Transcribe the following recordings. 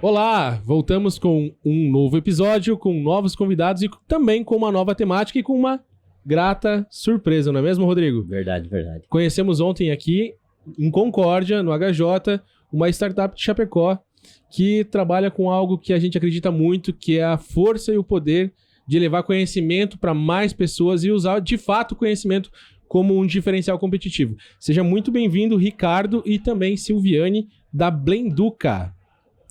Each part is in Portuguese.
Olá, voltamos com um novo episódio, com novos convidados e também com uma nova temática e com uma grata surpresa, não é mesmo, Rodrigo? Verdade. Conhecemos ontem aqui, em Concórdia, no HJ, uma startup de Chapecó que trabalha com algo que a gente acredita muito, que é a força e o poder de levar conhecimento para mais pessoas e usar, de fato, o conhecimento como um diferencial competitivo. Seja muito bem-vindo, Ricardo, e também Silviane, da Blenduca.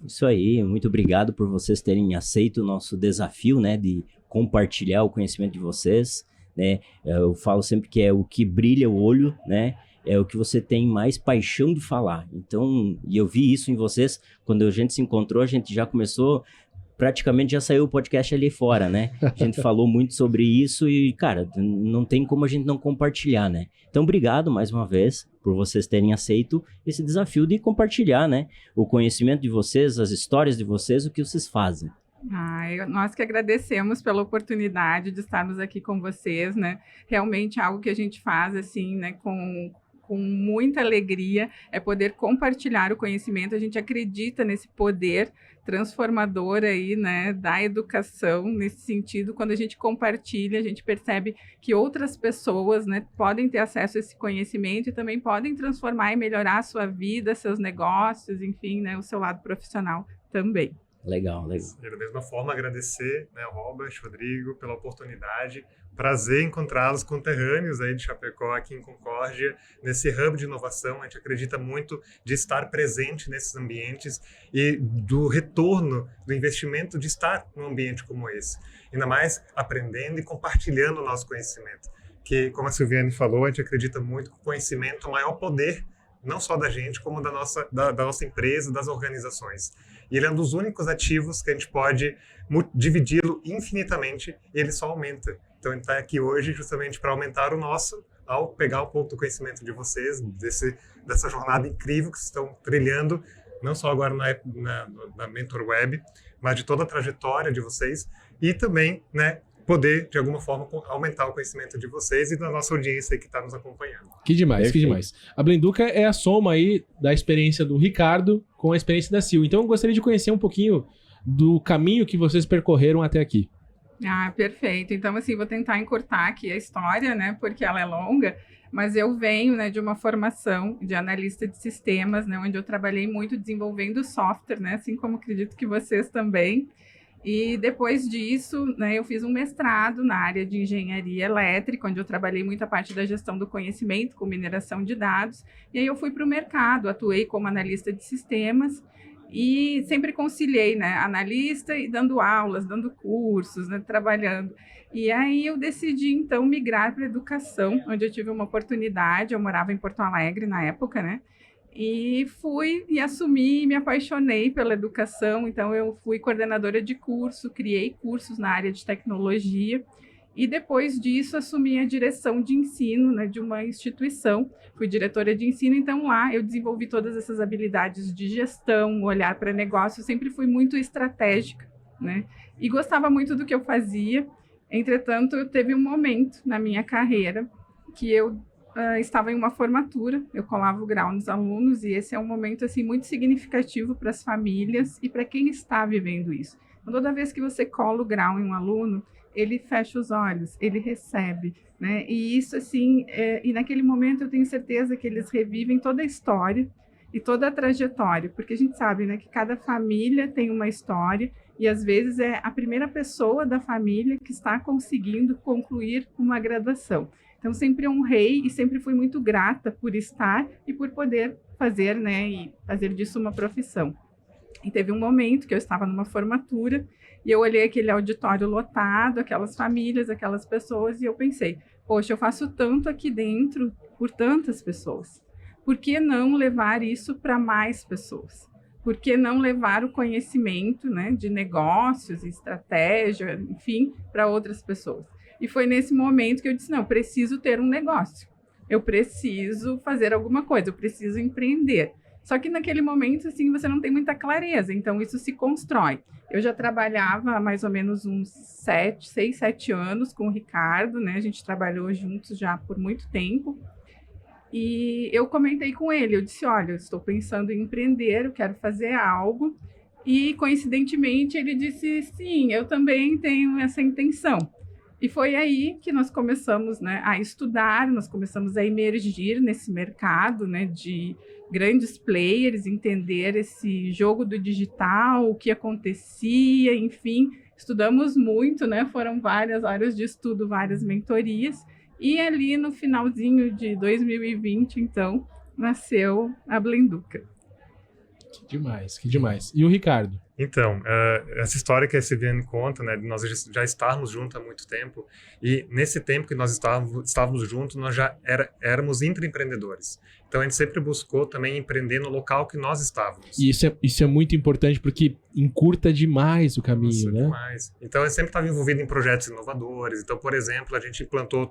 Isso aí, muito obrigado por vocês terem aceito o nosso desafio, né, de compartilhar o conhecimento de vocês, né? Eu falo sempre que é o que brilha o olho, né? É o que você tem mais paixão de falar. Então, e eu vi isso em vocês, quando a gente se encontrou, a gente já começou, praticamente já saiu o podcast ali fora, né? A gente falou muito sobre isso e, cara, não tem como a gente não compartilhar, né? Então, obrigado mais uma vez por vocês terem aceito esse desafio de compartilhar, né? O conhecimento de vocês, as histórias de vocês, o que vocês fazem. Nós que agradecemos pela oportunidade de estarmos aqui com vocês, né? Realmente algo que a gente faz, assim, né, com muita alegria, é poder compartilhar o conhecimento. A gente acredita nesse poder transformador aí, né, da educação, nesse sentido. Quando a gente compartilha, a gente percebe que outras pessoas, né, podem ter acesso a esse conhecimento e também podem transformar e melhorar a sua vida, seus negócios, enfim, né, o seu lado profissional também. Legal. E da mesma forma, agradecer, né, Robert, Rodrigo, pela oportunidade. Prazer encontrá-los conterrâneos aí de Chapecó, aqui em Concórdia, nesse hub de inovação. A gente acredita muito de estar presente nesses ambientes e do retorno do investimento de estar num ambiente como esse. Ainda mais aprendendo e compartilhando o nosso conhecimento. Que, como a Silviane falou, a gente acredita muito que o conhecimento é o maior poder, não só da gente, como da nossa empresa, das organizações. E ele é um dos únicos ativos que a gente pode dividi-lo infinitamente e ele só aumenta. Então, a gente está aqui hoje justamente para aumentar o nosso, ao pegar um pouco do conhecimento de vocês, dessa jornada incrível que vocês estão trilhando, não só agora na Mentor Web, mas de toda a trajetória de vocês e também, né, poder, de alguma forma, aumentar o conhecimento de vocês e da nossa audiência que está nos acompanhando. Que demais, Perfeito. Que demais. A Blenduca é a soma aí da experiência do Ricardo com a experiência da Sil. Então, eu gostaria de conhecer um pouquinho do caminho que vocês percorreram até aqui. Perfeito. Então, assim, vou tentar encurtar aqui a história, né, porque ela é longa, mas eu venho, né, de uma formação de analista de sistemas, né, onde eu trabalhei muito desenvolvendo software, né, assim como acredito que vocês também. E depois disso, né, eu fiz um mestrado na área de engenharia elétrica, onde eu trabalhei muito a parte da gestão do conhecimento, com mineração de dados. E aí eu fui para o mercado, atuei como analista de sistemas e sempre conciliei, né, analista e dando aulas, dando cursos, né, trabalhando. E aí eu decidi, então, migrar para a educação, onde eu tive uma oportunidade. Eu morava em Porto Alegre na época, né? E fui e assumi e me apaixonei pela educação. Então, eu fui coordenadora de curso, criei cursos na área de tecnologia e depois disso assumi a direção de ensino, né, de uma instituição. Fui diretora de ensino, então lá eu desenvolvi todas essas habilidades de gestão, olhar para negócio, sempre fui muito estratégica, né? E gostava muito do que eu fazia. Entretanto, teve um momento na minha carreira que eu estava em uma formatura, eu colava o grau nos alunos e esse é um momento assim muito significativo para as famílias e para quem está vivendo isso. Então, toda vez que você cola o grau em um aluno, ele fecha os olhos, ele recebe, né? E isso assim, e naquele momento eu tenho certeza que eles revivem toda a história e toda a trajetória, porque a gente sabe, né, que cada família tem uma história e às vezes é a primeira pessoa da família que está conseguindo concluir uma graduação. Então, sempre honrei e sempre fui muito grata por estar e por poder fazer, né, e fazer disso uma profissão. E teve um momento que eu estava numa formatura e eu olhei aquele auditório lotado, aquelas famílias, aquelas pessoas, e eu pensei, poxa, eu faço tanto aqui dentro por tantas pessoas. Por que não levar isso para mais pessoas? Por que não levar o conhecimento, né, de negócios, estratégia, enfim, para outras pessoas? E foi nesse momento que eu disse, não, eu preciso ter um negócio. Eu preciso fazer alguma coisa, eu preciso empreender. Só que naquele momento, assim, você não tem muita clareza, então isso se constrói. Eu já trabalhava há mais ou menos uns 6, 7 anos com o Ricardo, né? A gente trabalhou juntos já por muito tempo. E eu comentei com ele, eu disse, olha, eu estou pensando em empreender, eu quero fazer algo E, coincidentemente, ele disse, sim, eu também tenho essa intenção. E foi aí que nós começamos, né, a estudar, nós começamos a emergir nesse mercado, né, de grandes players, entender esse jogo do digital, o que acontecia, enfim, estudamos muito, né, foram várias horas de estudo, várias mentorias, e ali no finalzinho de 2020, então, nasceu a Blenduca. Que demais, que demais. E o Ricardo? Então, essa história que a Silviane conta, né, de nós já estarmos juntos há muito tempo, e nesse tempo que nós estávamos juntos, nós já éramos intraempreendedores. Então, a gente sempre buscou também empreender no local que nós estávamos. E isso é muito importante, porque encurta demais o caminho, né? Demais. Então, eu sempre estava envolvido em projetos inovadores. Então, por exemplo, a gente implantou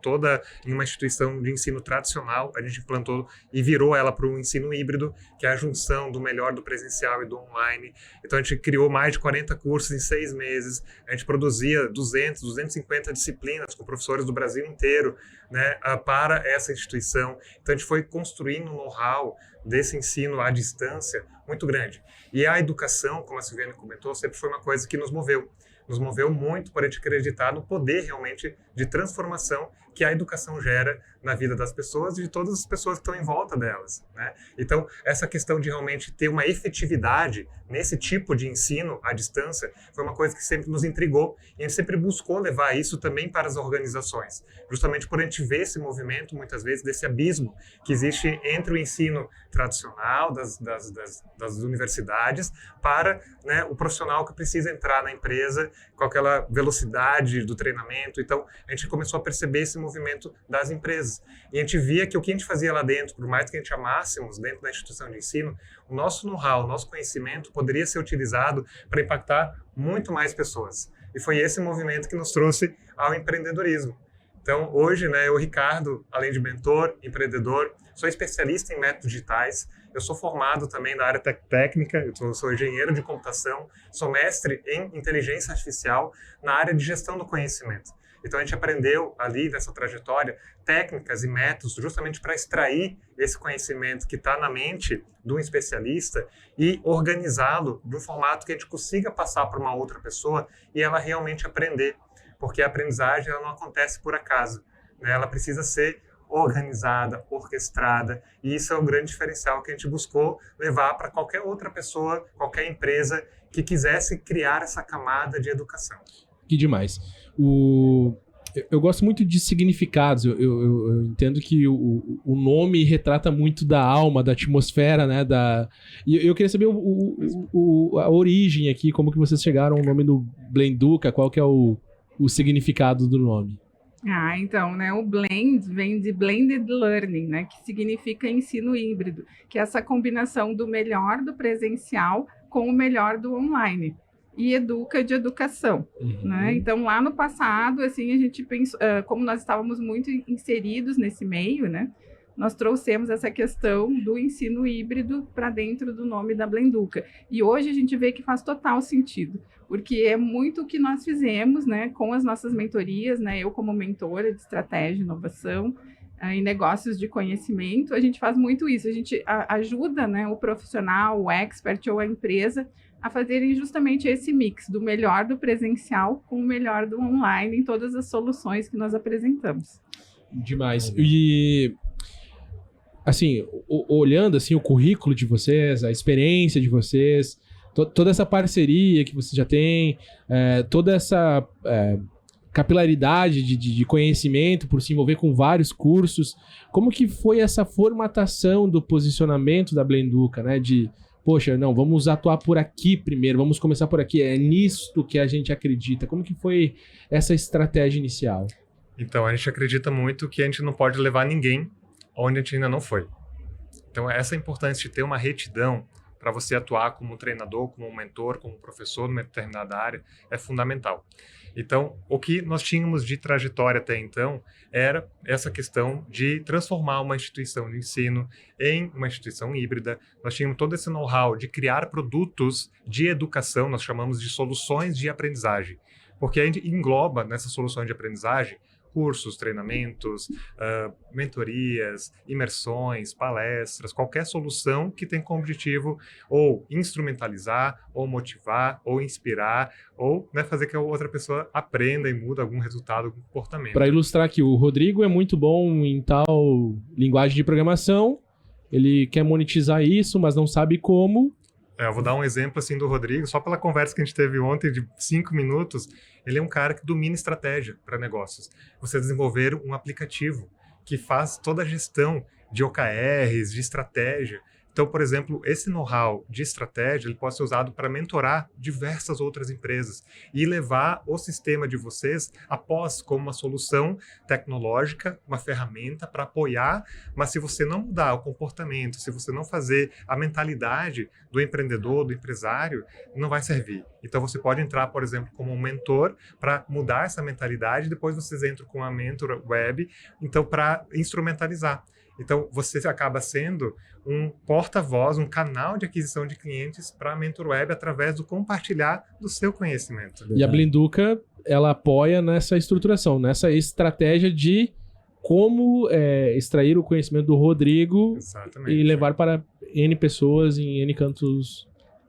em uma instituição de ensino tradicional, a gente implantou e virou ela para o ensino híbrido, que é a junção do melhor do presencial e do online. Então, a gente criou mais de 40 cursos em 6 meses. A gente produzia 250 disciplinas com professores do Brasil inteiro, né, para essa instituição. Então, a gente foi construindo um know-how desse ensino à distância muito grande. E a educação, como a Silviane comentou, sempre foi uma coisa que nos moveu. Nos moveu muito para a gente acreditar no poder realmente de transformação que a educação gera na vida das pessoas e de todas as pessoas que estão em volta delas, né? Então, essa questão de realmente ter uma efetividade nesse tipo de ensino à distância foi uma coisa que sempre nos intrigou e a gente sempre buscou levar isso também para as organizações, justamente por a gente ver esse movimento, muitas vezes, desse abismo que existe entre o ensino tradicional das universidades para, né, o profissional que precisa entrar na empresa com aquela velocidade do treinamento. Então, a gente começou a perceber esse movimento das empresas. E a gente via que o que a gente fazia lá dentro, por mais que a gente amássemos dentro da instituição de ensino, o nosso know-how, o nosso conhecimento poderia ser utilizado para impactar muito mais pessoas. E foi esse movimento que nos trouxe ao empreendedorismo. Então, hoje, né, eu, Ricardo, além de mentor, empreendedor, sou especialista em métodos digitais, eu sou formado também na área técnica, eu sou engenheiro de computação, sou mestre em inteligência artificial na área de gestão do conhecimento. Então, a gente aprendeu ali, nessa trajetória, técnicas e métodos justamente para extrair esse conhecimento que está na mente de um especialista e organizá-lo de um formato que a gente consiga passar para uma outra pessoa e ela realmente aprender. Porque a aprendizagem ela não acontece por acaso, né? Ela precisa ser organizada, orquestrada, e isso é o grande diferencial que a gente buscou levar para qualquer outra pessoa, qualquer empresa que quisesse criar essa camada de educação. Que demais. Eu gosto muito de significados. Eu entendo que o nome retrata muito da alma, da atmosfera, né? E eu queria saber a origem aqui, como que vocês chegaram ao nome do Blenduca, qual que é o significado do nome. Então, né, o Blend vem de Blended Learning, né, que significa ensino híbrido, que é essa combinação do melhor do presencial com o melhor do online. E educa de educação, né? Então, lá no passado, assim, a gente pensou, como nós estávamos muito inseridos nesse meio, né? Nós trouxemos essa questão do ensino híbrido para dentro do nome da Blenduca. E hoje a gente vê que faz total sentido, porque é muito o que nós fizemos, né, com as nossas mentorias, né? Eu como mentora de estratégia e inovação em negócios de conhecimento, a gente faz muito isso. A gente ajuda, né, o profissional, o expert ou a empresa a fazerem justamente esse mix do melhor do presencial com o melhor do online em todas as soluções que nós apresentamos. Demais. E, assim, olhando assim, o currículo de vocês, a experiência de vocês, toda essa parceria que vocês já têm, toda essa capilaridade de conhecimento por se envolver com vários cursos, como que foi essa formatação do posicionamento da Blenduca, né? Poxa, não, vamos atuar por aqui primeiro, vamos começar por aqui, é nisto que a gente acredita. Como que foi essa estratégia inicial? Então, a gente acredita muito que a gente não pode levar ninguém onde a gente ainda não foi. Então, essa importância de ter uma retidão para você atuar como um treinador, como um mentor, como um professor numa determinada área, é fundamental. Então, o que nós tínhamos de trajetória até então era essa questão de transformar uma instituição de ensino em uma instituição híbrida. Nós tínhamos todo esse know-how de criar produtos de educação, nós chamamos de soluções de aprendizagem, porque a gente engloba nessas soluções de aprendizagem cursos, treinamentos, mentorias, imersões, palestras, qualquer solução que tem como objetivo ou instrumentalizar, ou motivar, ou inspirar, ou, né, fazer que a outra pessoa aprenda e mude algum resultado, algum comportamento. Para ilustrar aqui, o Rodrigo é muito bom em tal linguagem de programação, ele quer monetizar isso, mas não sabe como. Eu vou dar um exemplo assim do Rodrigo, só pela conversa que a gente teve ontem de 5 minutos, ele é um cara que domina estratégia para negócios. Você desenvolver um aplicativo que faz toda a gestão de OKRs, de estratégia. Então, por exemplo, esse know-how de estratégia ele pode ser usado para mentorar diversas outras empresas e levar o sistema de vocês após como uma solução tecnológica, uma ferramenta para apoiar, mas se você não mudar o comportamento, se você não fazer a mentalidade do empreendedor, do empresário, não vai servir. Então, você pode entrar, por exemplo, como um mentor para mudar essa mentalidade, depois vocês entram com a Mentor Web, então, para instrumentalizar. Então, você acaba sendo um porta-voz, um canal de aquisição de clientes para a Mentor Web através do compartilhar do seu conhecimento. E a Blinduca, ela apoia nessa estruturação, nessa estratégia de como extrair o conhecimento do Rodrigo. Exatamente. E levar para N pessoas em N cantos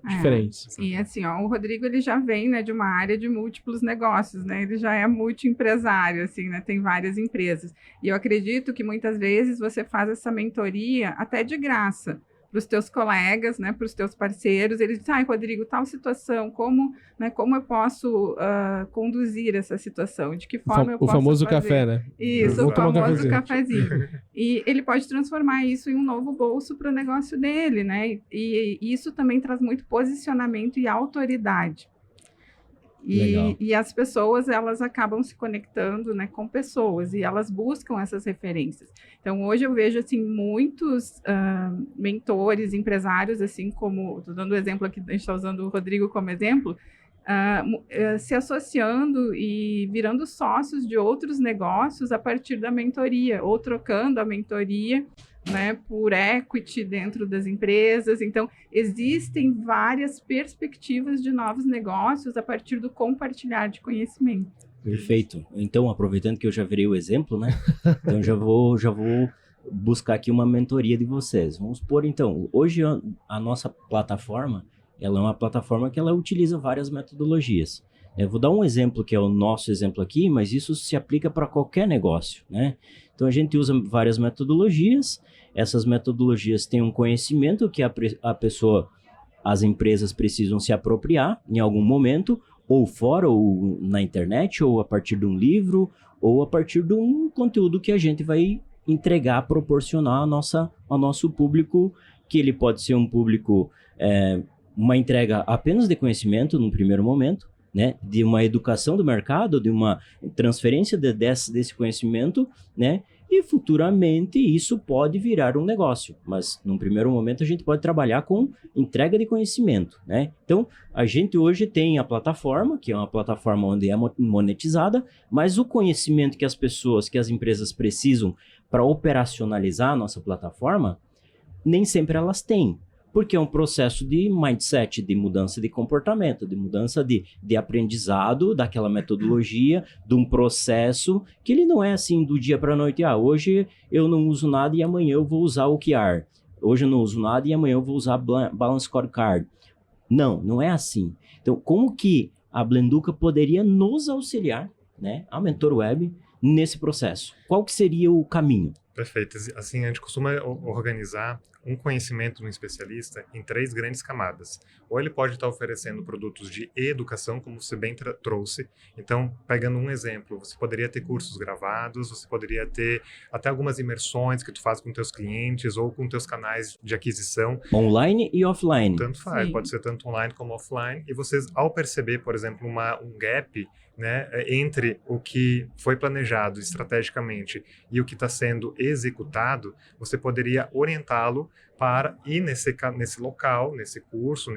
diferentes. E assim, ó, o Rodrigo ele já vem, né, de uma área de múltiplos negócios, né? Ele já é multiempresário, assim, né? Tem várias empresas. E eu acredito que muitas vezes você faz essa mentoria até de graça para os teus colegas, né, para os teus parceiros. Eles dizem, Rodrigo, tal situação, como eu posso conduzir essa situação? De que forma eu posso O famoso fazer? café, né? Isso, Vou o tomar um famoso cafezinho. cafezinho. E ele pode transformar isso em um novo bolso para o negócio dele, né? E isso também traz muito posicionamento e autoridade. E as pessoas, elas acabam se conectando, né, com pessoas e elas buscam essas referências. Então, hoje eu vejo, assim, muitos mentores, empresários, assim como, estou dando o exemplo aqui, a gente está usando o Rodrigo como exemplo, se associando e virando sócios de outros negócios a partir da mentoria, ou trocando a mentoria, né, por equity dentro das empresas. Então, existem várias perspectivas de novos negócios a partir do compartilhar de conhecimento. Perfeito. Então, aproveitando que eu já virei o exemplo, né? Então, já vou buscar aqui uma mentoria de vocês. Vamos supor, então, hoje a nossa plataforma, ela é uma plataforma que ela utiliza várias metodologias. Eu vou dar um exemplo que é o nosso exemplo aqui, mas isso se aplica para qualquer negócio, né? Então, a gente usa várias metodologias. Essas metodologias têm um conhecimento que a pessoa, as empresas precisam se apropriar em algum momento, ou fora, ou na internet, ou a partir de um livro, ou a partir de um conteúdo que a gente vai entregar, proporcionar ao nosso público, que ele pode ser um público, uma entrega apenas de conhecimento num primeiro momento, né, de uma educação do mercado, de uma transferência desse conhecimento, né, e futuramente isso pode virar um negócio, mas num primeiro momento a gente pode trabalhar com entrega de conhecimento, né? Então, a gente hoje tem a plataforma, que é uma plataforma onde é monetizada, mas o conhecimento que as pessoas, que as empresas precisam para operacionalizar a nossa plataforma, nem sempre elas têm. Porque é um processo de mindset, de mudança de comportamento, de mudança de aprendizado daquela metodologia, de um processo que ele não é assim do dia para a noite. Hoje eu não uso nada e amanhã eu vou usar o OKR. Hoje eu não uso nada e amanhã eu vou usar Balance Scorecard. Não é assim. Então, como que a Blinduca poderia nos auxiliar, né, a Mentor Web, nesse processo? Qual que seria o caminho? Perfeito. Assim, a gente costuma organizar um conhecimento de um especialista em 3 grandes camadas. Ou ele pode estar oferecendo produtos de educação, como você bem trouxe. Então, pegando um exemplo, você poderia ter cursos gravados, você poderia ter até algumas imersões que tu faz com teus clientes ou com teus canais de aquisição. Online e offline. Tanto faz, Sim. pode ser tanto online como offline. E vocês, ao perceber, por exemplo, um gap, né, entre o que foi planejado estrategicamente e o que está sendo executado, você poderia orientá-lo para ir nesse local, nesse curso,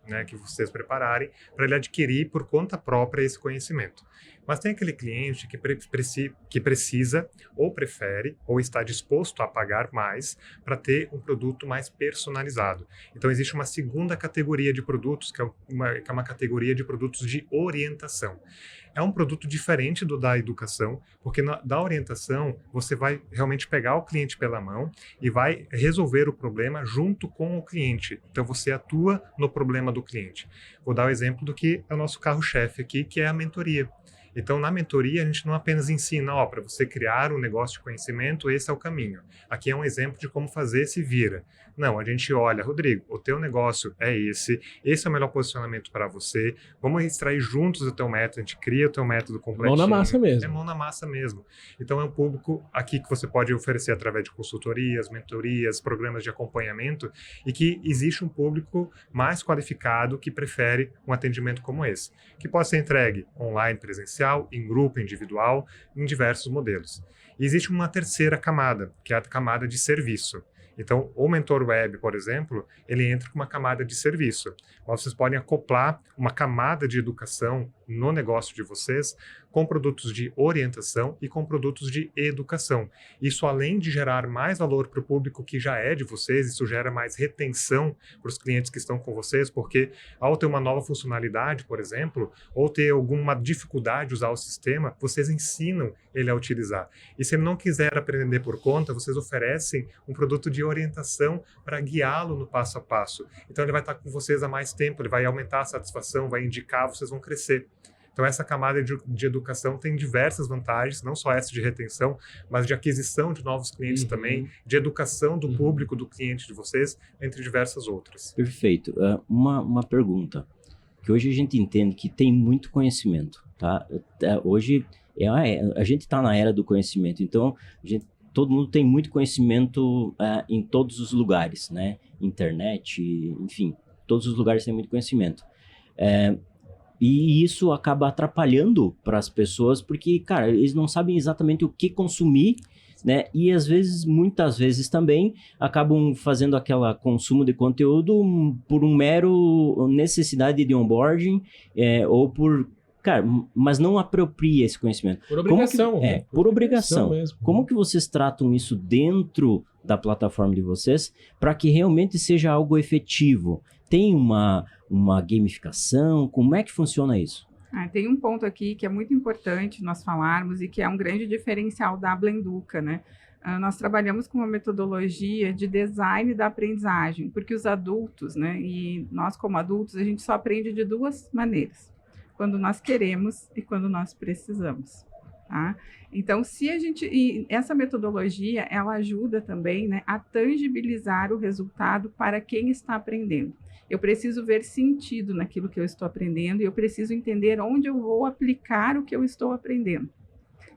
né, que vocês prepararem, para ele adquirir por conta própria esse conhecimento. Mas tem aquele cliente que precisa, ou prefere, ou está disposto a pagar mais para ter um produto mais personalizado. Então, existe uma segunda categoria de produtos, que é uma categoria de produtos de orientação. É um produto diferente do da educação, porque da orientação, você vai realmente pegar o cliente pela mão e vai resolver o problema junto com o cliente. Então, você atua no problema do cliente. Vou dar o exemplo do que é o nosso carro-chefe aqui, que é a mentoria. Então, na mentoria, a gente não apenas ensina, para você criar um negócio de conhecimento, esse é o caminho. Aqui é um exemplo de como fazer se vira. Não, a gente olha, Rodrigo, o teu negócio é esse é o melhor posicionamento para você, vamos extrair juntos o teu método, a gente cria o teu método completinho. Mão na massa mesmo. É mão na massa mesmo. Então, é um público aqui que você pode oferecer através de consultorias, mentorias, programas de acompanhamento, e que existe um público mais qualificado que prefere um atendimento como esse, que pode ser entregue online, presencial, em grupo, individual, em diversos modelos. E existe uma terceira camada, que é a camada de serviço. Então, o Mentor Web, por exemplo, ele entra com uma camada de serviço. Vocês podem acoplar uma camada de educação no negócio de vocês com produtos de orientação e com produtos de educação. Isso, além de gerar mais valor para o público que já é de vocês, isso gera mais retenção para os clientes que estão com vocês, porque ao ter uma nova funcionalidade, por exemplo, ou ter alguma dificuldade de usar o sistema, vocês ensinam ele a utilizar. E se ele não quiser aprender por conta, vocês oferecem um produto de orientação para guiá-lo no passo a passo. Então, ele vai estar com vocês há mais tempo, ele vai aumentar a satisfação, vai indicar, vocês vão crescer. Então, essa camada de educação tem diversas vantagens, não só essa de retenção, mas de aquisição de novos clientes também, de educação do público, do cliente de vocês, entre diversas outras. Perfeito. Uma pergunta, que hoje a gente entende que tem muito conhecimento, tá? Hoje, a gente está na era do conhecimento, então, todo mundo tem muito conhecimento em todos os lugares, né? Internet, enfim, todos os lugares têm muito conhecimento. E isso acaba atrapalhando para as pessoas, porque, cara, eles não sabem exatamente o que consumir, né? E às vezes, muitas vezes também, acabam fazendo aquele consumo de conteúdo por um mero necessidade de onboarding, ou por... Cara, mas não apropria esse conhecimento. Por obrigação. Por obrigação. Mesmo. Como que vocês tratam isso dentro da plataforma de vocês para que realmente seja algo efetivo? Tem uma gamificação? Como é que funciona isso? Tem um ponto aqui que é muito importante nós falarmos e que é um grande diferencial da Blenduca, né? Nós trabalhamos com uma metodologia de design da aprendizagem, porque os adultos, né, e nós como adultos, a gente só aprende de duas maneiras. Quando nós queremos e quando nós precisamos, tá? Então, e essa metodologia, ela ajuda também, né, a tangibilizar o resultado para quem está aprendendo. Eu preciso ver sentido naquilo que eu estou aprendendo e eu preciso entender onde eu vou aplicar o que eu estou aprendendo.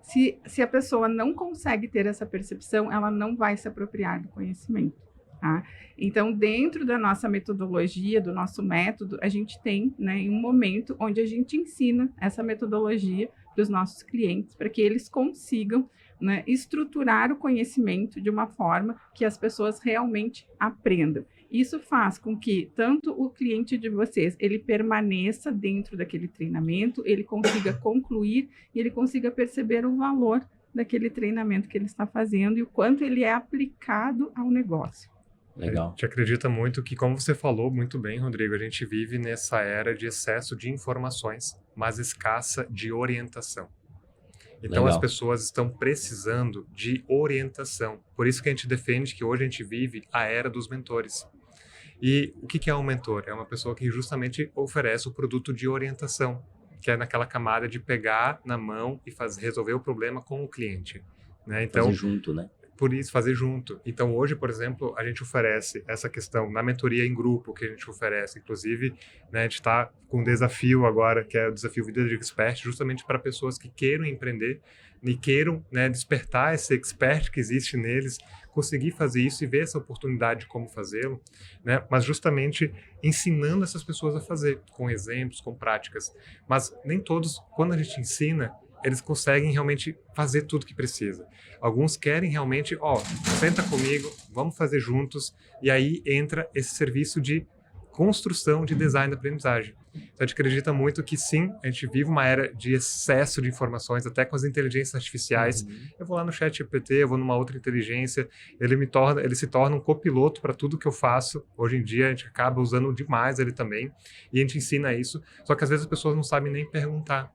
Se a pessoa não consegue ter essa percepção, ela não vai se apropriar do conhecimento. Tá? Então, dentro da nossa metodologia, do nosso método, a gente tem, né, um momento onde a gente ensina essa metodologia para os nossos clientes, para que eles consigam, né, estruturar o conhecimento de uma forma que as pessoas realmente aprendam. Isso faz com que tanto o cliente de vocês, ele permaneça dentro daquele treinamento, ele consiga concluir e ele consiga perceber o valor daquele treinamento que ele está fazendo e o quanto ele é aplicado ao negócio. Legal. A gente acredita muito que, como você falou muito bem, Rodrigo, a gente vive nessa era de excesso de informações, mas escassa de orientação. Então, Legal. As pessoas estão precisando de orientação. Por isso que a gente defende que hoje a gente vive a era dos mentores. E o que é um mentor? É uma pessoa que justamente oferece o produto de orientação, que é naquela camada de pegar na mão e resolver o problema com o cliente, né? Então, fazer junto, né? Por isso, fazer junto. Então, hoje, por exemplo, a gente oferece essa questão na mentoria em grupo que a gente oferece. Inclusive, né, a gente está com um desafio agora, que é o desafio Vida de Expert, justamente para pessoas que queiram empreender e queiram, né, despertar esse expert que existe neles, conseguir fazer isso e ver essa oportunidade de como fazê-lo, né? Mas justamente ensinando essas pessoas a fazer, com exemplos, com práticas. Mas nem todos, quando a gente ensina, eles conseguem realmente fazer tudo que precisa. Alguns querem realmente, senta comigo, vamos fazer juntos, e aí entra esse serviço de construção de design da aprendizagem. Então, a gente acredita muito que sim, a gente vive uma era de excesso de informações, até com as inteligências artificiais. Eu vou lá no ChatGPT, eu vou numa outra inteligência, ele se torna um copiloto para tudo que eu faço. Hoje em dia, a gente acaba usando demais ele também, e a gente ensina isso, só que às vezes as pessoas não sabem nem perguntar.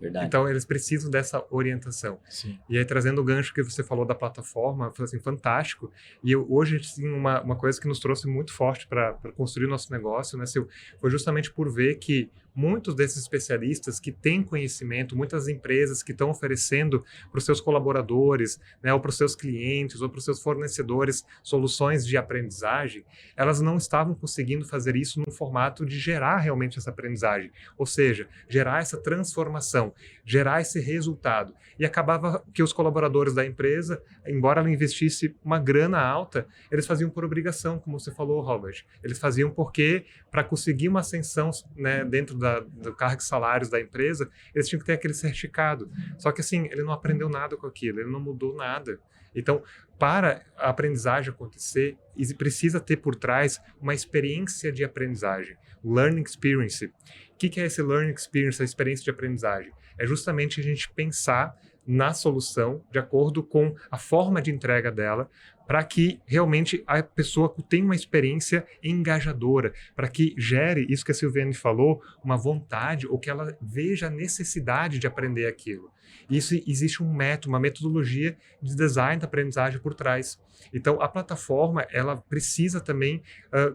Verdade. Então, eles precisam dessa orientação. Sim. E aí, trazendo o gancho que você falou da plataforma, foi assim, fantástico. E hoje a gente tem uma coisa que nos trouxe muito forte para construir o nosso negócio, né, Sil? Foi justamente por ver que muitos desses especialistas que têm conhecimento, muitas empresas que estão oferecendo para os seus colaboradores, né, ou para os seus clientes, ou para os seus fornecedores soluções de aprendizagem, elas não estavam conseguindo fazer isso num formato de gerar realmente essa aprendizagem. Ou seja, gerar essa transformação, gerar esse resultado. E acabava que os colaboradores da empresa, embora ela investisse uma grana alta, eles faziam por obrigação, como você falou, Robert. Eles faziam porque, para conseguir uma ascensão, né, dentro do cargo de salários da empresa, eles tinham que ter aquele certificado. Só que assim, ele não aprendeu nada com aquilo, ele não mudou nada. Então, para a aprendizagem acontecer, precisa ter por trás uma experiência de aprendizagem, learning experience. O que é esse learning experience, a experiência de aprendizagem? É justamente a gente pensar na solução de acordo com a forma de entrega dela, para que realmente a pessoa tenha uma experiência engajadora, para que gere, isso que a Silviane falou, uma vontade, ou que ela veja a necessidade de aprender aquilo. Isso existe um método, uma metodologia de design da aprendizagem por trás. Então, a plataforma, ela precisa também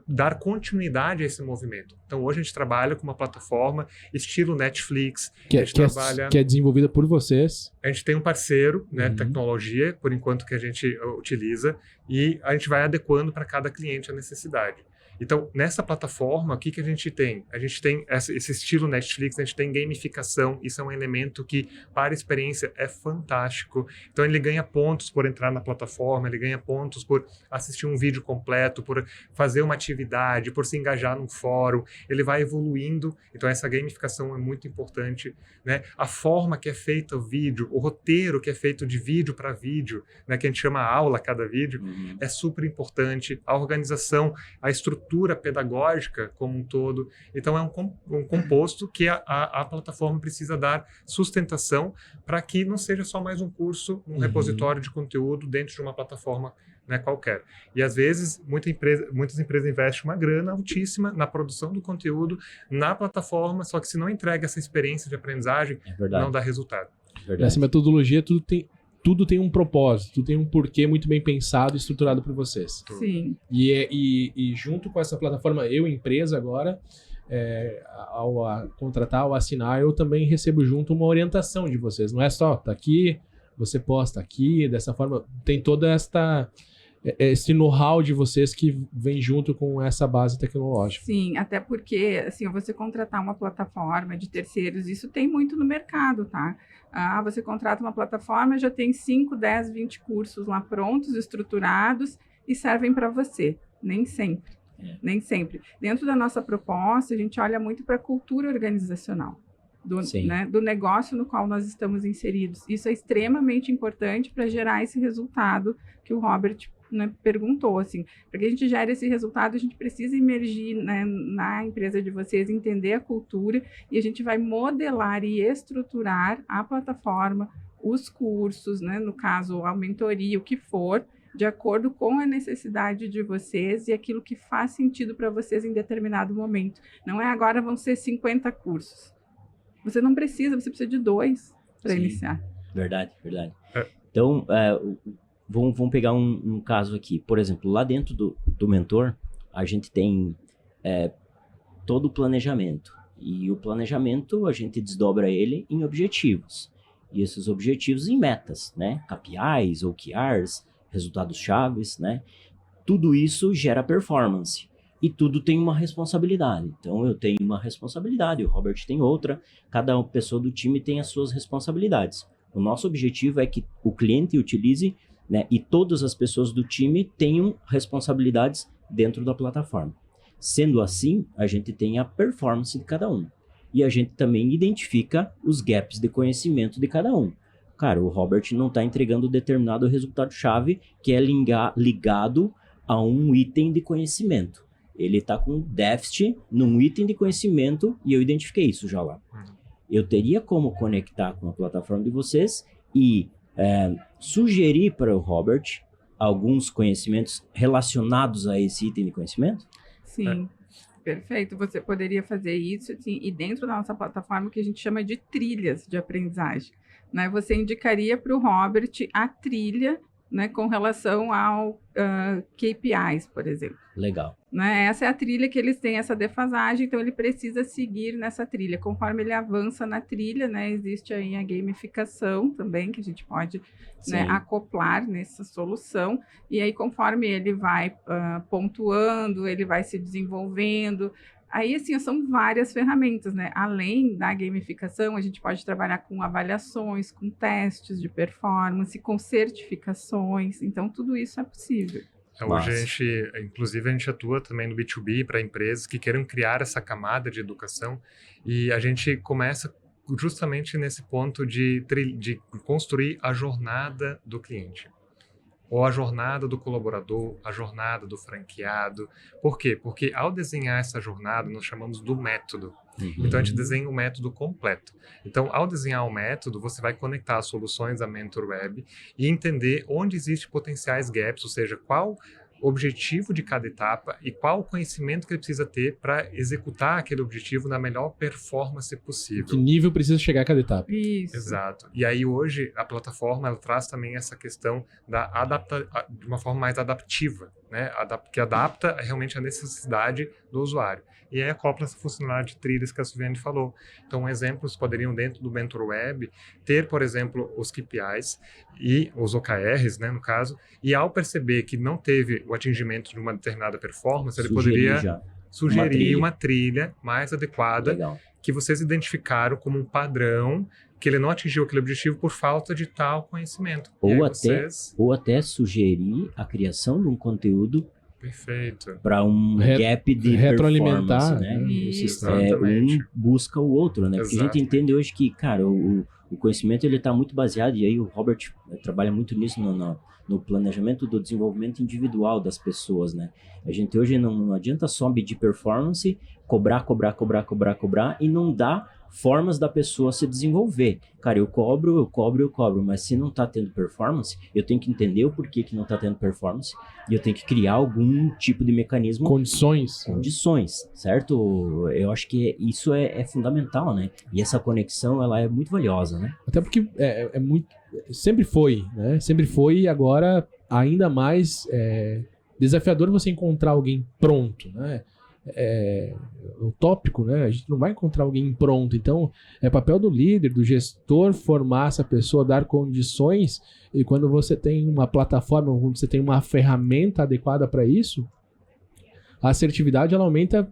dar continuidade a esse movimento. Então, hoje a gente trabalha com uma plataforma estilo Netflix. Que é desenvolvida por vocês. A gente tem um parceiro, né, tecnologia, por enquanto, que a gente utiliza, e a gente vai adequando para cada cliente a necessidade. Então, nessa plataforma, o que a gente tem? A gente tem esse estilo Netflix, a gente tem gamificação, isso é um elemento que, para a experiência, é fantástico. Então, ele ganha pontos por entrar na plataforma, ele ganha pontos por assistir um vídeo completo, por fazer uma atividade, por se engajar num fórum, ele vai evoluindo. Então, essa gamificação é muito importante, né? A forma que é feito o vídeo, o roteiro que é feito de vídeo para vídeo, né, que a gente chama aula a cada vídeo, é super importante. A organização, a estrutura pedagógica como um todo. Então, é um composto que a plataforma precisa dar sustentação para que não seja só mais um curso, um repositório de conteúdo dentro de uma plataforma, né, qualquer. E, às vezes, muitas empresas investem uma grana altíssima na produção do conteúdo na plataforma, só que se não entrega essa experiência de aprendizagem, não dá resultado. Nessa metodologia, tudo tem um propósito, tudo tem um porquê muito bem pensado e estruturado por vocês. Sim. E junto com essa plataforma, eu, empresa agora, ao contratar, ao assinar, eu também recebo junto uma orientação de vocês. Não é só, tá aqui, você posta aqui, dessa forma, tem toda esse know-how de vocês que vem junto com essa base tecnológica. Sim, até porque, assim, você contratar uma plataforma de terceiros, isso tem muito no mercado, tá? Você contrata uma plataforma, já tem 5, 10, 20 cursos lá prontos, estruturados e servem para você. Nem sempre. Nem sempre. Dentro da nossa proposta, a gente olha muito para a cultura organizacional do negócio no qual nós estamos inseridos. Isso é extremamente importante para gerar esse resultado que o Robert, né, perguntou, assim, para que a gente gere esse resultado, a gente precisa imergir, né, na empresa de vocês, entender a cultura, e a gente vai modelar e estruturar a plataforma, os cursos, né, no caso, a mentoria, o que for, de acordo com a necessidade de vocês e aquilo que faz sentido para vocês em determinado momento. Não é agora vão ser 50 cursos. Você não precisa, você precisa de 2 para iniciar. Verdade. Então, vamos pegar um caso aqui. Por exemplo, lá dentro do mentor, a gente tem todo o planejamento. E o planejamento, a gente desdobra ele em objetivos. E esses objetivos em metas, né? KPIs, OKRs, resultados chaves, né? Tudo isso gera performance. E tudo tem uma responsabilidade. Então, eu tenho uma responsabilidade, o Robert tem outra. Cada pessoa do time tem as suas responsabilidades. O nosso objetivo é que o cliente utilize, né, e todas as pessoas do time tenham responsabilidades dentro da plataforma. Sendo assim, a gente tem a performance de cada um. E a gente também identifica os gaps de conhecimento de cada um. Cara, o Robert não está entregando determinado resultado-chave que é ligado a um item de conhecimento. ele está com déficit num item de conhecimento e eu identifiquei isso já lá. Eu teria como conectar com a plataforma de vocês e sugerir para o Robert alguns conhecimentos relacionados a esse item de conhecimento? Sim, perfeito. Você poderia fazer isso, assim, e dentro da nossa plataforma que a gente chama de trilhas de aprendizagem, né? Você indicaria para o Robert a trilha, né, com relação ao KPIs, por exemplo. Legal. Né? Essa é a trilha que eles têm essa defasagem, então ele precisa seguir nessa trilha. Conforme ele avança na trilha, né, existe aí a gamificação também, que a gente pode, né, acoplar nessa solução, e aí conforme ele vai pontuando, ele vai se desenvolvendo. Aí, assim, são várias ferramentas, né? Além da gamificação, a gente pode trabalhar com avaliações, com testes de performance, com certificações. Então, tudo isso é possível. Hoje, inclusive, a gente atua também no B2B para empresas que queiram criar essa camada de educação, e a gente começa justamente nesse ponto de construir a jornada do cliente. Ou a jornada do colaborador, a jornada do franqueado. Por quê? Porque ao desenhar essa jornada, nós chamamos do método. Então, a gente desenha o método completo. Então, ao desenhar o método, você vai conectar as soluções da MentorWeb e entender onde existem potenciais gaps, ou seja, qual objetivo de cada etapa e qual o conhecimento que ele precisa ter para executar aquele objetivo na melhor performance possível. Que nível precisa chegar a cada etapa. Isso. Exato. E aí hoje a plataforma ela traz também essa questão de uma forma mais adaptiva, né? Que adapta realmente a necessidade do usuário. E aí acopla essa funcionalidade de trilhas que a Silviane falou. Então, exemplos poderiam, dentro do MentorWeb, ter, por exemplo, os KPIs e os OKRs, né, no caso, e ao perceber que não teve o atingimento de uma determinada performance, ele poderia sugerir uma trilha mais adequada. Legal. Que vocês identificaram como um padrão que ele não atingiu aquele objetivo por falta de tal conhecimento. Ou até sugerir a criação de um conteúdo perfeito para um gap de retroalimentar, né? Exatamente. Um busca o outro, né? Porque a gente entende hoje que, cara, o conhecimento ele está muito baseado, e aí o Robert trabalha muito nisso no planejamento do desenvolvimento individual das pessoas, né? A gente hoje não adianta só medir performance, cobrar e não dá formas da pessoa se desenvolver. Cara, eu cobro, mas se não tá tendo performance, eu tenho que entender o porquê que não tá tendo performance e eu tenho que criar algum tipo de mecanismo. Condições, certo? Eu acho que isso é fundamental, né? E essa conexão, ela é muito valiosa, né? Até porque é muito... Sempre foi, né? Sempre foi, e agora ainda mais desafiador você encontrar alguém pronto, né? Utópico, né? A gente não vai encontrar alguém pronto. Então, é papel do líder, do gestor formar essa pessoa, dar condições, e quando você tem uma plataforma, quando você tem uma ferramenta adequada para isso, a assertividade ela aumenta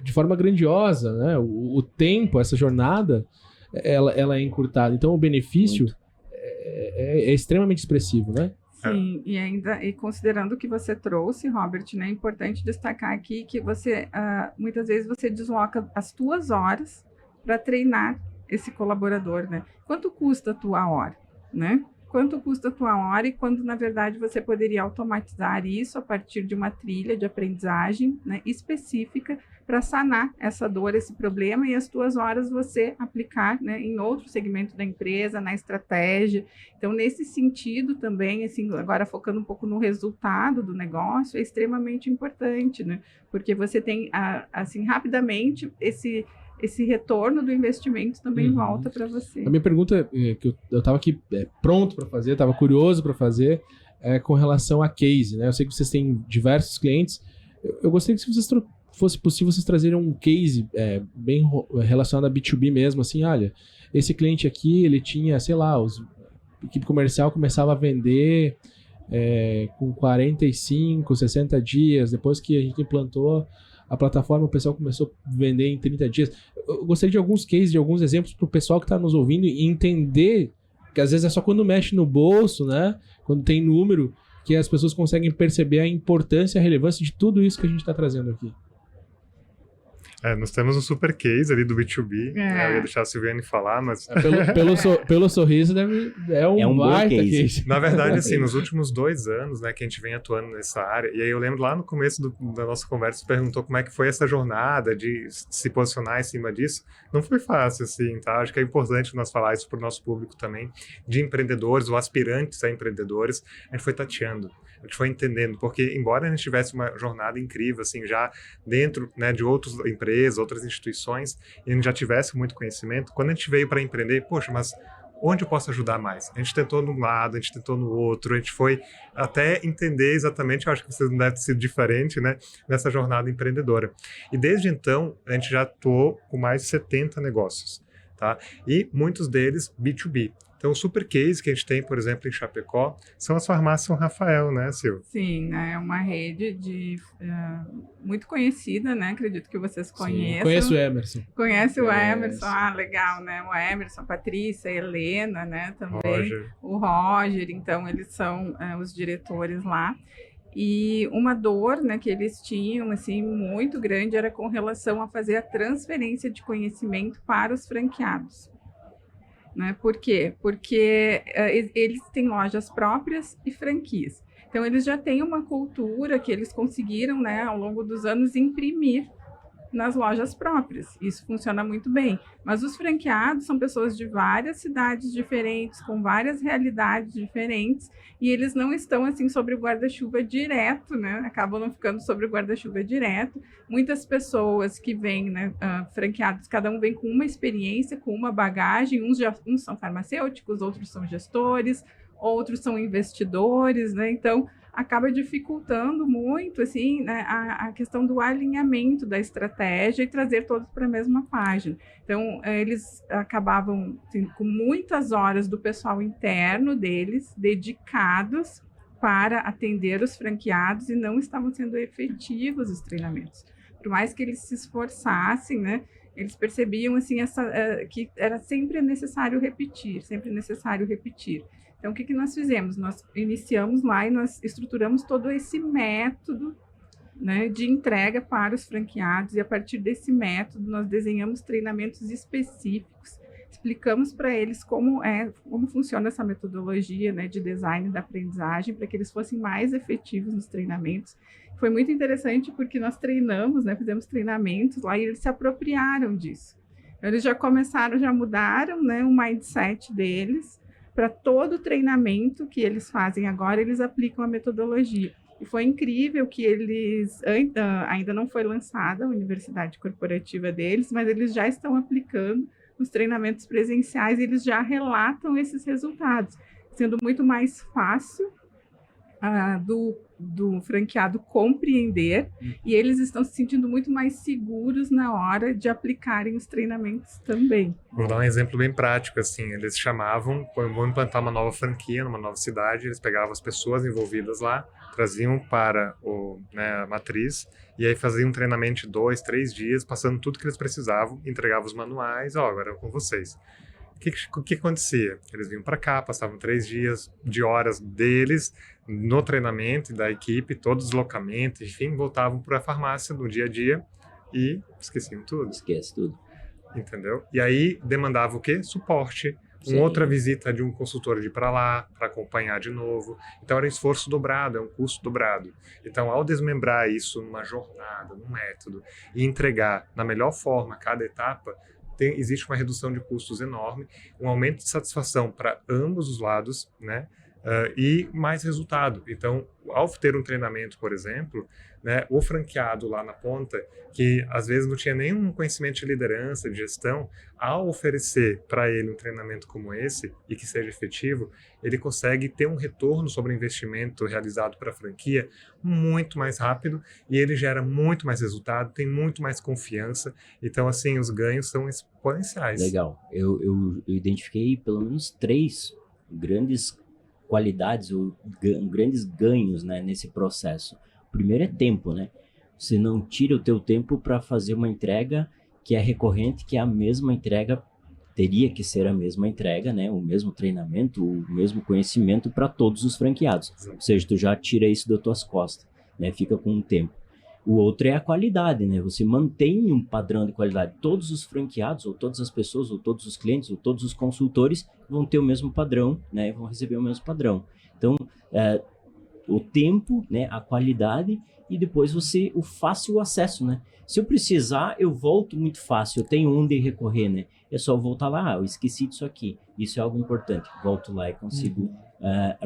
de forma grandiosa, né? O tempo, essa jornada, ela é encurtada. Então, o benefício é extremamente expressivo, né? Sim, e considerando o que você trouxe, Robert, né, é importante destacar aqui que você, muitas vezes você desloca as tuas horas para treinar esse colaborador, né? Quanto custa a tua hora, né? Quanto custa a tua hora e quando, na verdade, você poderia automatizar isso a partir de uma trilha de aprendizagem, né, específica para sanar essa dor, esse problema, e as tuas horas você aplicar, né, em outro segmento da empresa, na estratégia. Então, nesse sentido também, assim, agora focando um pouco no resultado do negócio, é extremamente importante, né? Porque você tem, assim, rapidamente esse retorno do investimento também volta para você. A minha pergunta, que eu estava aqui pronto para fazer, estava curioso para fazer, é com relação a case, né? Eu sei que vocês têm diversos clientes. Eu gostaria que, se fosse possível, vocês trazerem um case bem relacionado a B2B mesmo, assim, olha, esse cliente aqui, ele tinha, sei lá, a equipe comercial começava a vender com 45, 60 dias, depois que a gente implantou a plataforma, o pessoal começou a vender em 30 dias. Eu gostaria de alguns cases, de alguns exemplos para o pessoal que está nos ouvindo e entender que às vezes é só quando mexe no bolso, né? Quando tem número, que as pessoas conseguem perceber a importância e a relevância de tudo isso que a gente está trazendo aqui. Nós temos um super case ali do B2B, né? Eu ia deixar a Silviane falar, mas... Pelo sorriso, é um baita bom case. case. Na verdade, assim, nos últimos 2 anos, né, que a gente vem atuando nessa área, e aí eu lembro lá no começo da nossa conversa, você perguntou como é que foi essa jornada de se posicionar em cima disso. Não foi fácil, assim, tá? Acho que é importante nós falar isso para o nosso público também, de empreendedores ou aspirantes a empreendedores. A gente foi tateando, a gente foi entendendo, porque embora a gente tivesse uma jornada incrível, assim, já dentro, né, de outras empresas, outras instituições, e a gente já tivesse muito conhecimento, quando a gente veio para empreender, poxa, mas onde eu posso ajudar mais? A gente tentou num lado, a gente tentou no outro, a gente foi até entender exatamente, eu acho que vocês não devem ter sido diferente, né, nessa jornada empreendedora. E desde então, a gente já atuou com mais de 70 negócios, tá? E muitos deles B2B. Então, o super case que a gente tem, por exemplo, em Chapecó, são as farmácias São Rafael, né, Sil? Sim, né? É uma rede muito conhecida, né? Acredito que vocês conheçam. Sim, conheço o Emerson. Conhece o Emerson? Ah, legal, né? O Emerson, a Patrícia, a Helena, né? Também. O Roger. Então, eles são os diretores lá. E uma dor, né, que eles tinham, assim, muito grande era com relação a fazer a transferência de conhecimento para os franqueados. Né? Por quê? Porque eles têm lojas próprias e franquias. Então, eles já têm uma cultura que eles conseguiram, né, ao longo dos anos, imprimir nas lojas próprias. Isso funciona muito bem. Mas os franqueados são pessoas de várias cidades diferentes, com várias realidades diferentes, e eles não estão, assim, sobre o guarda-chuva direto, né? Acabam não ficando sobre o guarda-chuva direto. Muitas pessoas que vêm, né, franqueados, cada um vem com uma experiência, com uma bagagem. Uns são farmacêuticos, outros são gestores, outros são investidores, né? Então, acaba dificultando muito, assim, né, a questão do alinhamento da estratégia e trazer todos para a mesma página. Então, eles acabavam, assim, com muitas horas do pessoal interno deles dedicados para atender os franqueados e não estavam sendo efetivos os treinamentos. Por mais que eles se esforçassem, né, eles percebiam, assim, que era sempre necessário repetir, sempre necessário repetir. Então, o que nós fizemos? Nós iniciamos lá e nós estruturamos todo esse método, né, de entrega para os franqueados, e a partir desse método nós desenhamos treinamentos específicos, explicamos para eles como funciona essa metodologia, né, de design da aprendizagem, para que eles fossem mais efetivos nos treinamentos. Foi muito interessante porque nós treinamos, né, fizemos treinamentos lá e eles se apropriaram disso. Eles já mudaram, né, o mindset deles. Para todo o treinamento que eles fazem agora, eles aplicam a metodologia. E foi incrível que eles, ainda não foi lançada a universidade corporativa deles, mas eles já estão aplicando nos treinamentos presenciais e eles já relatam esses resultados, sendo muito mais fácil do franqueado compreender, e eles estão se sentindo muito mais seguros na hora de aplicarem os treinamentos também. Vou dar um exemplo bem prático, assim, eles chamavam, vão implantar uma nova franquia numa nova cidade, eles pegavam as pessoas envolvidas lá, traziam para a matriz, e aí faziam um treinamento de 2, 3 dias, passando tudo que eles precisavam, entregavam os manuais, agora é com vocês. O que acontecia? Eles vinham para cá, passavam 3 dias de horas deles no treinamento da equipe, todo deslocamento, enfim, voltavam para a farmácia no dia a dia e esqueciam tudo. Esquece tudo. Entendeu? E aí demandava o quê? Suporte. Sim. Outra visita de um consultor de ir para lá, para acompanhar de novo. Então era um esforço dobrado, é um custo dobrado. Então, ao desmembrar isso numa jornada, num método, e entregar na melhor forma cada etapa, existe uma redução de custos enorme, um aumento de satisfação para ambos os lados, né? E mais resultado. Então, ao ter um treinamento, por exemplo, né, o franqueado lá na ponta, que às vezes não tinha nenhum conhecimento de liderança, de gestão, ao oferecer para ele um treinamento como esse, e que seja efetivo, ele consegue ter um retorno sobre o investimento realizado para a franquia muito mais rápido, e ele gera muito mais resultado, tem muito mais confiança. Então, assim, os ganhos são exponenciais. Legal. Eu identifiquei pelo menos 3 grandes qualidades ou grandes ganhos, né, nesse processo. O primeiro é tempo, né? Você não tira o teu tempo para fazer uma entrega que é recorrente, que é a mesma entrega, teria que ser a mesma entrega, né? O mesmo treinamento, o mesmo conhecimento para todos os franqueados. Ou seja, tu já tira isso das tuas costas, né? Fica com um tempo. O outro é a qualidade, né? Você mantém um padrão de qualidade. Todos os franqueados, ou todas as pessoas, ou todos os clientes, ou todos os consultores vão ter o mesmo padrão, né? Vão receber o mesmo padrão. Então, o tempo, né? A qualidade e depois o fácil acesso, né? Se eu precisar, eu volto muito fácil. Eu tenho onde recorrer, né? É só voltar lá. Eu esqueci disso aqui. Isso é algo importante. Volto lá e consigo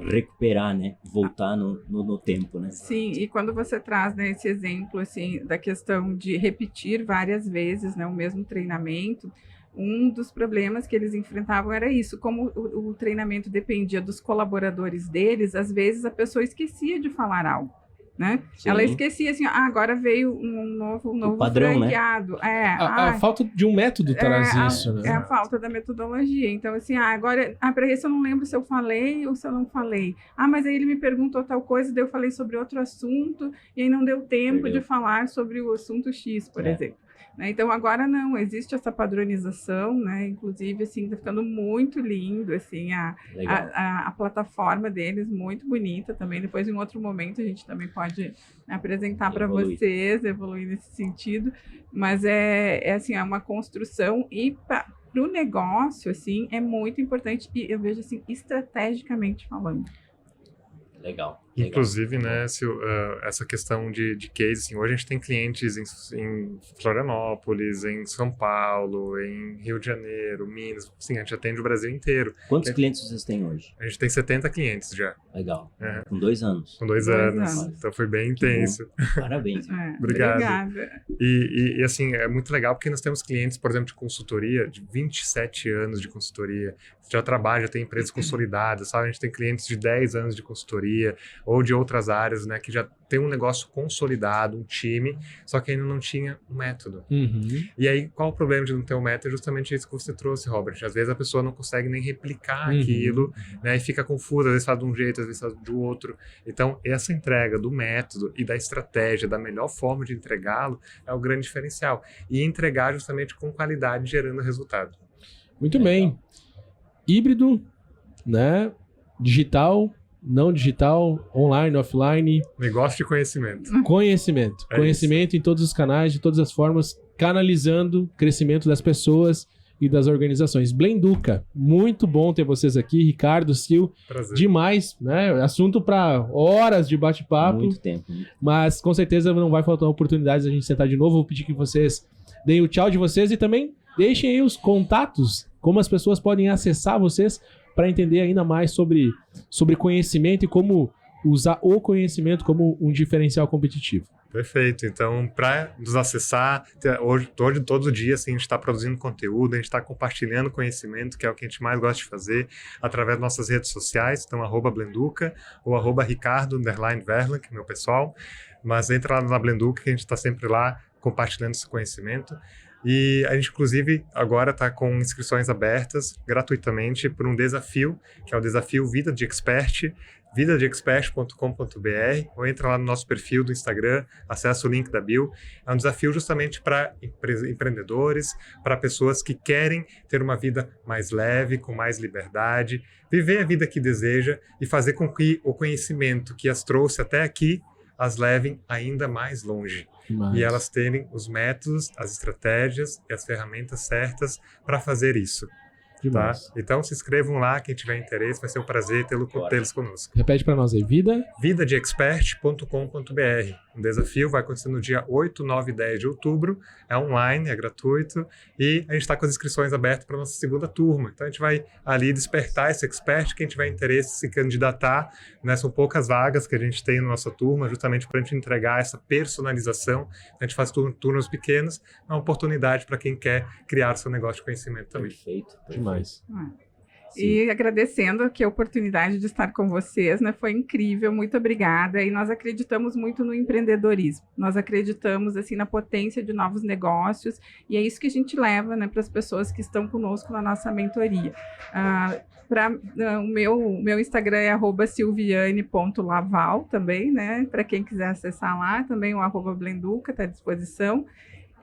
recuperar, né? Voltar no tempo, né? Sim, e quando você traz, né, esse exemplo, assim, da questão de repetir várias vezes, né, o mesmo treinamento, um dos problemas que eles enfrentavam era isso, como o treinamento dependia dos colaboradores deles, às vezes a pessoa esquecia de falar algo. Né? Ela esquecia assim, agora veio um novo padrão, franqueado. Né? A falta de um método traz isso, né? É a falta da metodologia. Então, assim, agora, para isso eu não lembro se eu falei ou se eu não falei. Mas aí ele me perguntou tal coisa, daí eu falei sobre outro assunto, e aí não deu tempo de falar sobre o assunto X, por exemplo. Então, agora não, existe essa padronização, né? Inclusive, assim, tá ficando muito lindo, assim, a plataforma deles, muito bonita também. Depois, em outro momento, a gente também pode apresentar para vocês, evoluir nesse sentido. Mas assim, é uma construção e para o negócio, assim, é muito importante e eu vejo, assim, estrategicamente falando. Legal. Inclusive, né, essa questão de case, assim, hoje a gente tem clientes em Florianópolis, em São Paulo, em Rio de Janeiro, Minas, assim, a gente atende o Brasil inteiro. Quantos clientes vocês têm hoje? A gente tem 70 clientes já. Legal. Com 2 anos. Com 2 anos. Então foi bem intenso. Parabéns. Obrigado. Obrigada. E assim, é muito legal porque nós temos clientes, por exemplo, de consultoria, de 27 anos de consultoria, já trabalha, já tem empresas consolidadas, sabe? A gente tem clientes de 10 anos de consultoria, ou de outras áreas, né, que já tem um negócio consolidado, um time, só que ainda não tinha um método. E aí, qual o problema de não ter um método? É justamente isso que você trouxe, Robert. Às vezes a pessoa não consegue nem replicar aquilo, né, e fica confusa, às vezes faz de um jeito, às vezes faz do outro. Então, essa entrega do método e da estratégia, da melhor forma de entregá-lo, é o grande diferencial. E entregar justamente com qualidade, gerando resultado. Muito bem. Híbrido, né? Digital, não digital, online, offline. Negócio de conhecimento. Conhecimento. Conhecimento em todos os canais, de todas as formas, canalizando o crescimento das pessoas e das organizações. Blenduca, muito bom ter vocês aqui. Ricardo, Sil, prazer. Demais, né? Assunto para horas de bate-papo. Muito tempo. Mas com certeza não vai faltar oportunidades de a gente sentar de novo. Vou pedir que vocês deem o tchau de vocês e também deixem aí os contatos, como as pessoas podem acessar vocês para entender ainda mais sobre conhecimento e como usar o conhecimento como um diferencial competitivo. Perfeito. Então, para nos acessar, hoje, todo dia, assim, a gente está produzindo conteúdo, a gente está compartilhando conhecimento, que é o que a gente mais gosta de fazer, através das nossas redes sociais, então, @Blenduca ou @Ricardo_Verlan, que é meu pessoal. Mas entra lá na Blenduca, que a gente está sempre lá compartilhando esse conhecimento. E a gente, inclusive, agora está com inscrições abertas gratuitamente por um desafio, que é o desafio Vida de Expert, vidadeexpert.com.br, ou entra lá no nosso perfil do Instagram, acessa o link da bio. É um desafio justamente para empreendedores, para pessoas que querem ter uma vida mais leve, com mais liberdade, viver a vida que deseja e fazer com que o conhecimento que as trouxe até aqui as levem ainda mais longe. E elas terem os métodos, as estratégias e as ferramentas certas para fazer isso. Tá? Então se inscrevam lá, quem tiver interesse, vai ser um prazer tê-los conosco. Repete para nós aí, vidadeexpert.com.br. O desafio vai acontecer no dia 8, 9 e 10 de outubro, é online, é gratuito, e a gente está com as inscrições abertas para a nossa segunda turma. Então a gente vai ali despertar esse expert, quem tiver interesse se candidatar, né? São poucas vagas que a gente tem na nossa turma, justamente para a gente entregar essa personalização. A gente faz turmas pequenas, é uma oportunidade para quem quer criar o seu negócio de conhecimento também. Perfeito. Demais. E agradecendo aqui a oportunidade de estar com vocês, né? Foi incrível, muito obrigada. E nós acreditamos muito no empreendedorismo. Nós acreditamos assim na potência de novos negócios e é isso que a gente leva, né, para as pessoas que estão conosco na nossa mentoria. O meu Instagram é @silviane.laval também, né? Para quem quiser acessar lá, também o @Blenduca está à disposição.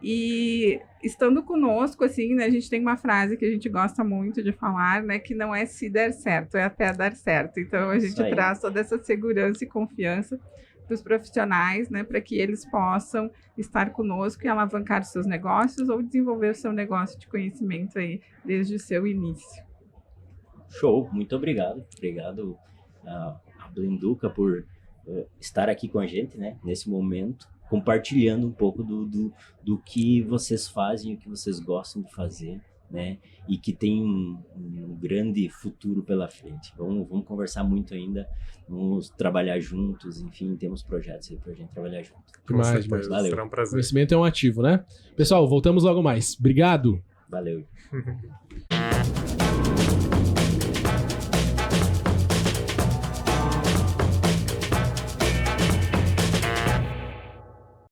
E estando conosco, assim, né, a gente tem uma frase que a gente gosta muito de falar, né, que não é se der certo, é até dar certo. Então, a gente traz toda essa segurança e confiança para os profissionais, né, para que eles possam estar conosco e alavancar seus negócios ou desenvolver o seu negócio de conhecimento aí desde o seu início. Show, muito obrigado. Obrigado a Blinduca por estar aqui com a gente, né, nesse momento, compartilhando um pouco do que vocês fazem, o que vocês gostam de fazer, né, e que tem um grande futuro pela frente. Vamos conversar muito ainda, vamos trabalhar juntos, enfim, temos projetos aí pra gente trabalhar junto. Demais, Valeu. Será um prazer. Conhecimento é um ativo, né? Pessoal, voltamos logo mais. Obrigado. Valeu.